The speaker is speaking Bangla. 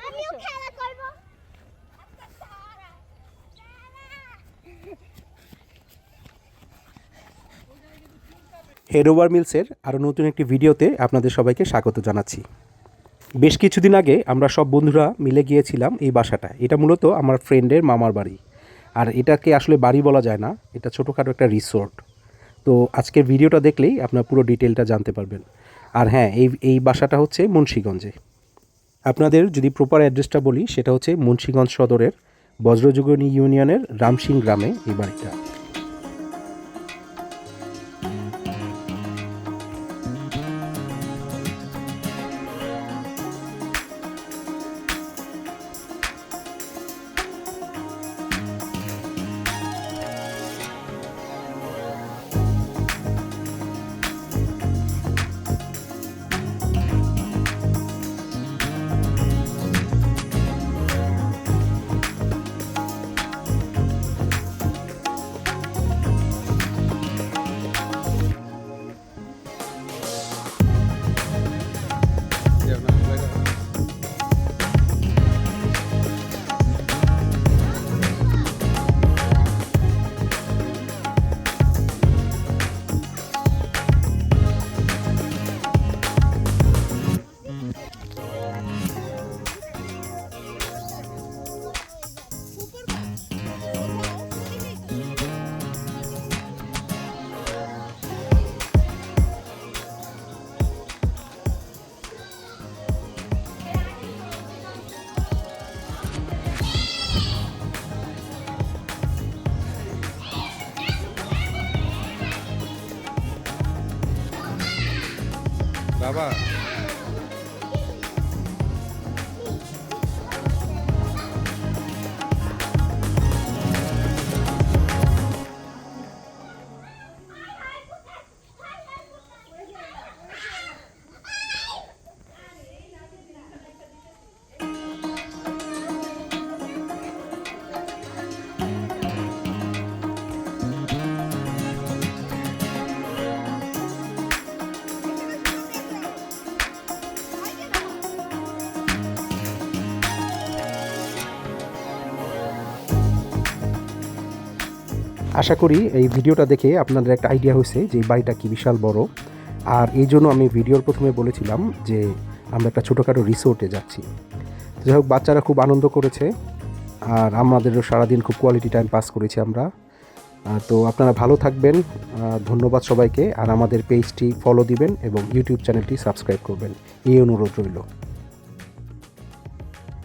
আমিও খেলা করব। হেড ওভার মিলসের আরও নতুন একটি ভিডিওতে আপনাদের সবাইকে স্বাগত জানাচ্ছি। বেশ কিছুদিন আগে আমরা সব বন্ধুরা মিলে গিয়েছিলাম এই বাসাটা। এটা মূলত আমার ফ্রেন্ডের মামার বাড়ি, আর এটাকে আসলে বাড়ি বলা যায় না, এটা ছোটোখাটো একটা রিসোর্ট। তো আজকের ভিডিওটা দেখলেই আপনার পুরো ডিটেলটা জানতে পারবেন। আর হ্যাঁ, এই বাসাটা হচ্ছে মুন্সিগঞ্জে। আপনাদের যদি প্রপার অ্যাড্রেসটা বলি, সেটা হচ্ছে মুন্সিগঞ্জ সদরের বজ্রযোগিনী ইউনিয়নের রামসিং গ্রামে এই বাড়িটা। বাবা আশা করি এই ভিডিওটা দেখে আপনাদের একটা আইডিয়া হয়েছে যে এই বাড়িটা কি বিশাল বড়। আর এই জন্য আমি ভিডিওর প্রথমে বলেছিলাম যে আমরা একটা ছোটোখাটো রিসোর্টে যাচ্ছি। যাই হোক, বাচ্চারা খুব আনন্দ করেছে, আর আমাদেরও সারাদিন খুব কোয়ালিটি টাইম পাস করেছি আমরা। তো আপনারা ভালো থাকবেন, ধন্যবাদ সবাইকে। আর আমাদের পেজটি ফলো দিবেন এবং ইউটিউব চ্যানেলটি সাবস্ক্রাইব করবেন, এই অনুরোধ রইল।